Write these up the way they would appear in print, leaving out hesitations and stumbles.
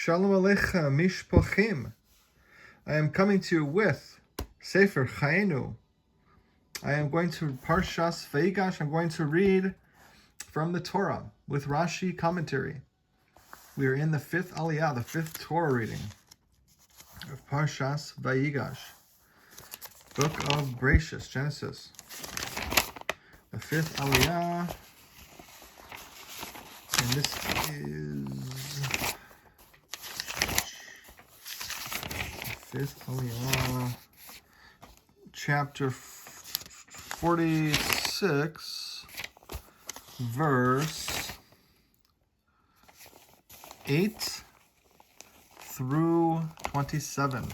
Shalom Aleichem Mishpochim. I am coming to you with Sefer Chayenu. I am going to Parshas Vayigash. I'm going to read from the Torah with Rashi commentary. We are in the fifth Aliyah, the fifth Torah reading of Parshas Vayigash, book of Bereshis, Genesis. The fifth Aliyah, and this is the fifth Aliyah, chapter 46, verse 8 through 27.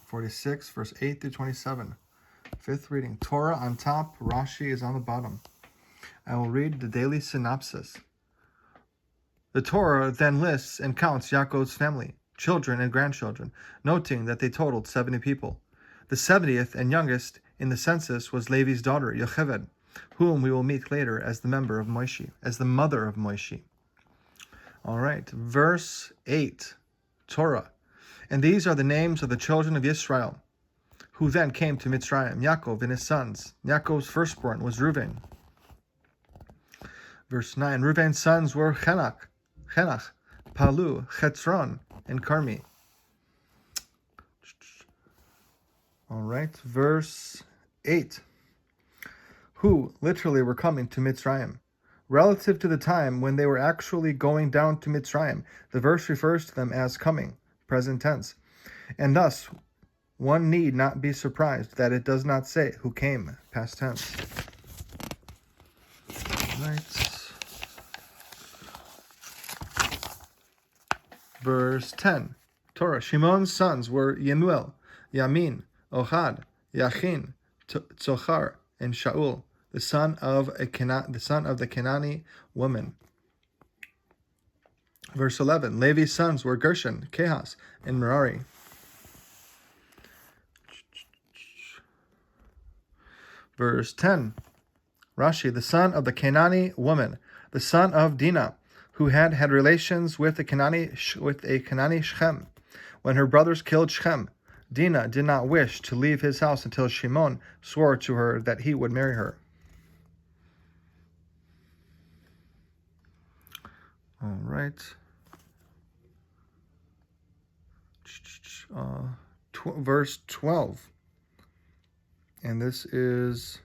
46, verse 8 through 27. Fifth reading. Torah on top, Rashi is on the bottom. I will read the daily synopsis. The Torah then lists and counts Yaakov's family, children and grandchildren, noting that they totaled 70 people. The 70th and youngest in the census was Levi's daughter, Yocheved, whom we will meet later as the mother of Moshe. All right, verse 8, Torah. And these are the names of the children of Israel, who then came to Mitzrayim, Yaakov and his sons. Yaakov's firstborn was Reuven. Verse 9, Reuven's sons were Chenach, Palu, Chetzron, and Carmi. All right, verse 8, who literally were coming to Mitzrayim. Relative to the time when they were actually going down to Mitzrayim, the verse refers to them as coming, present tense. And thus, one need not be surprised that it does not say who came, past tense. Right. Verse 10, Torah. Shimon's sons were Yemuel, Yamin, Ohad, Yachin, Tzochar, and Shaul, the son of the Canaanite woman. Verse 11, Levi's sons were Gershon, Kehas, and Merari. Verse 10, Rashi, the son of the Canaanite woman, the son of Dinah, who had relations with a Canaanite Shechem. When her brothers killed Shechem, Dinah did not wish to leave his house until Shimon swore to her that he would marry her. All right. Verse 12. And this is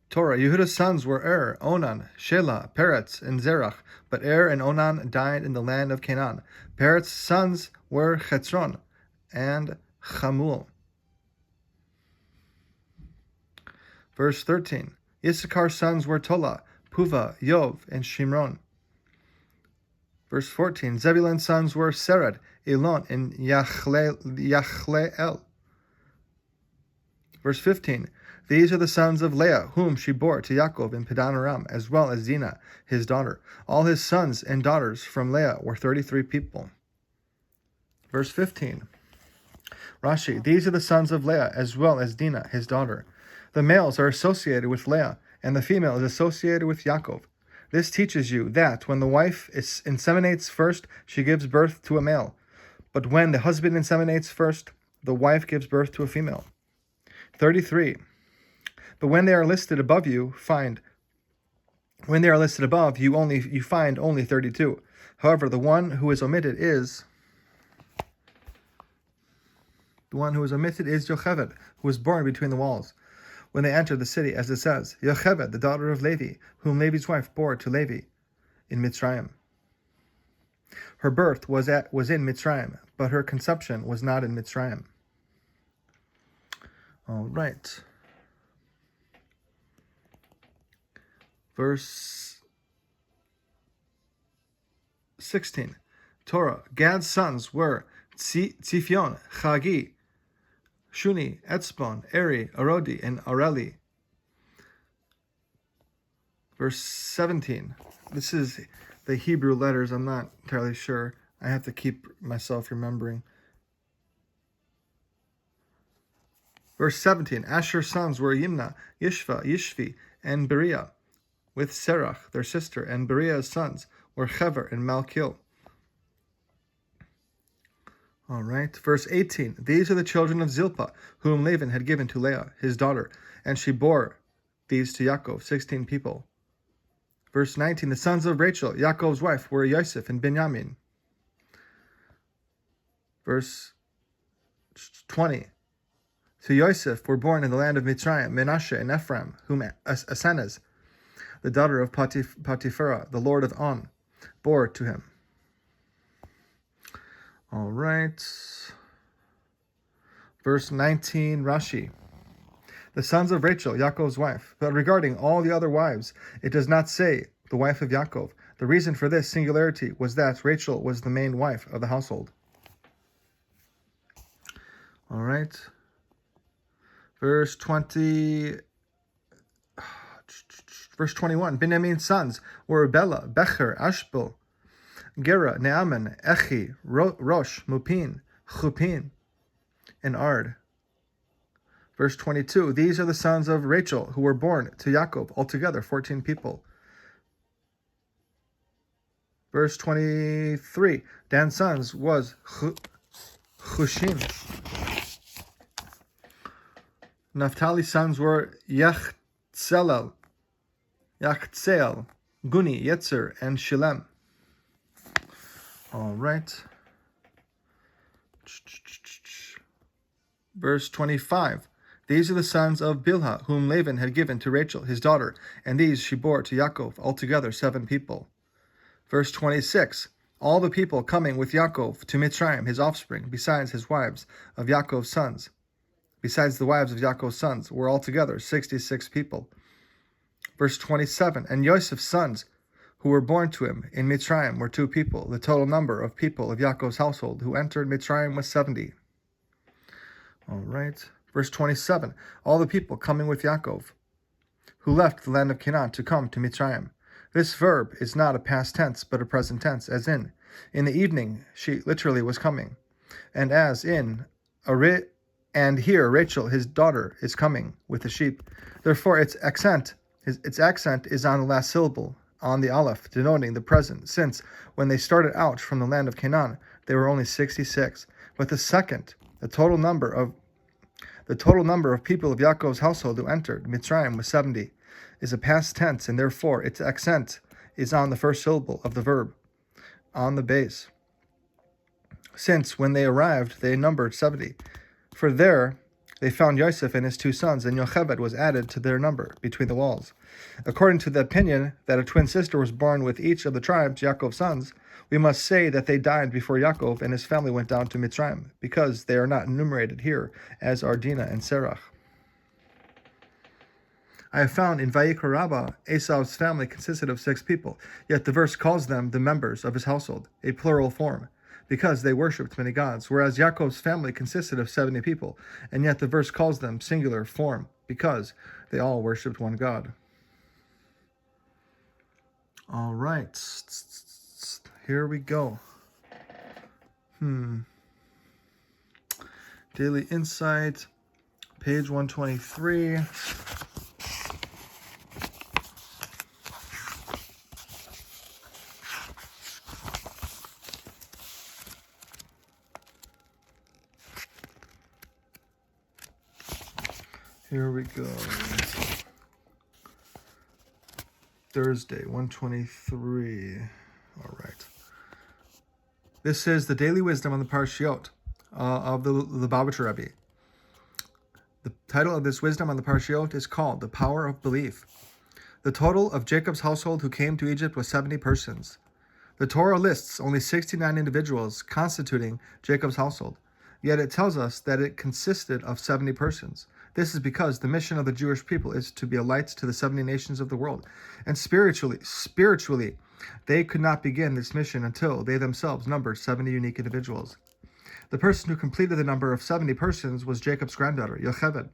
Torah. Yehuda's sons were Onan, Shelah, Peretz, and Zerach. But and Onan died in the land of Canaan. Peretz's sons were Chetzron and Chamul. Verse 13. Issachar's sons were Tola, Puva, Yov, and Shimron. Verse 14. Zebulun's sons were Sered, Elon, and Yachleel. Verse 15. These are the sons of Leah, whom she bore to Yaakov in Padan Aram, as well as Dinah, his daughter. All his sons and daughters from Leah were 33 people. Verse 15. Rashi, these are the sons of Leah, as well as Dinah, his daughter. The males are associated with Leah, and the female is associated with Yaakov. This teaches you that when the wife inseminates first, she gives birth to a male. But when the husband inseminates first, the wife gives birth to a female. 33. But when they are listed above, you find only 32. However, the one who is omitted is Yocheved, who was born between the walls when they entered the city, as it says, Yocheved, the daughter of Levi, whom Levi's wife bore to Levi in Mitzrayim. Her birth was in Mitzrayim, but her conception was not in Mitzrayim. All right. Verse 16. Torah. Gad's sons were Tzifyon, Chagi, Shuni, Etzbon, Eri, Arodi, and Areli. Verse 17. This is the Hebrew letters. I'm not entirely sure. I have to keep myself remembering. Verse 17. Asher's sons were Yimna, Yishva, Yishvi, and Beriah, with Serach, their sister, and Beriah's sons were Hever and Malkil. All right, verse 18. These are the children of Zilpah, whom Laban had given to Leah, his daughter, and she bore these to Yaakov, 16 people. Verse 19. The sons of Rachel, Yaakov's wife, were Yosef and Benjamin. Verse 20. To Yosef were born in the land of Mitzrayim, Menashe and Ephraim, whom Asenath, the daughter of Potipharah, the lord of On, bore to him. All right. Verse 19, Rashi. The sons of Rachel, Yaakov's wife. But regarding all the other wives, it does not say the wife of Yaakov. The reason for this singularity was that Rachel was the main wife of the household. All right. Verse 21. Benjamin's sons were Bela, Becher, Ashbel, Gera, Naaman, Echi, Rosh, Mupin, Chupin, and Ard. Verse 22. These are the sons of Rachel who were born to Yaakov, altogether 14 people. Verse 23. Dan's sons was Chushim. Naphtali's sons were Yachzeel, Guni, Yetzer, and Shilem. All right. Verse 25. These are the sons of Bilhah, whom Laban had given to Rachel, his daughter, and these she bore to Yaakov, altogether 7 people. Verse 26. All the people coming with Yaakov to Mitzrayim, his offspring, besides his wives of Yaakov's sons, besides the wives of Yaakov's sons, were altogether 66 people. Verse 27. And Yosef's sons, who were born to him in Mitzrayim, were 2 people. The total number of people of Yaakov's household who entered Mitzrayim was 70. All right. Verse 27. All the people coming with Yaakov, who left the land of Canaan to come to Mitzrayim. This verb is not a past tense, but a present tense, as in the evening she literally was coming, and as in and here Rachel, his daughter, is coming with the sheep. Therefore, its accent is on the last syllable, on the aleph, denoting the present, since when they started out from the land of Canaan, they were only 66. But the second, the total number of people of Yaakov's household who entered Mitzrayim was 70, is a past tense, and therefore its accent is on the first syllable of the verb, on the base. Since when they arrived, they numbered 70. For there they found Yosef and his 2 sons, and Yocheved was added to their number between the walls. According to the opinion that a twin sister was born with each of the tribes, Yaakov's sons, we must say that they died before Yaakov and his family went down to Mitzrayim, because they are not enumerated here, as are Dinah and Serach. I have found in Vayikra Rabbah, Esau's family consisted of 6 people, yet the verse calls them the members of his household, a plural form, because they worshipped many gods, whereas Yaakov's family consisted of 70 people, and yet the verse calls them singular form, because they all worshipped one God. All right, here we go. Daily Insight, page 123. Here we go. Thursday, 123. All right. This is the daily wisdom on the Parshiot of the Lubavitcher Rebbe. The title of this wisdom on the Parshiot is called The Power of Belief. The total of Jacob's household who came to Egypt was 70 persons. The Torah lists only 69 individuals constituting Jacob's household, yet it tells us that it consisted of 70 persons. This is because the mission of the Jewish people is to be a light to the 70 nations of the world. And spiritually, they could not begin this mission until they themselves numbered 70 unique individuals. The person who completed the number of 70 persons was Jacob's granddaughter, Yocheved,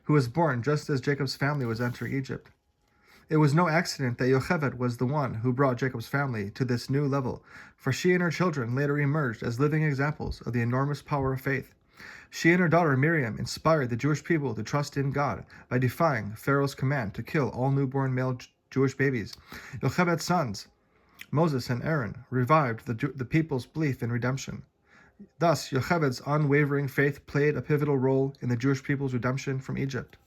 who was born just as Jacob's family was entering Egypt. It was no accident that Yocheved was the one who brought Jacob's family to this new level, for she and her children later emerged as living examples of the enormous power of faith. She and her daughter Miriam inspired the Jewish people to trust in God by defying Pharaoh's command to kill all newborn male Jewish babies. Yocheved's sons, Moses and Aaron, revived the people's belief in redemption. Thus, Yocheved's unwavering faith played a pivotal role in the Jewish people's redemption from Egypt.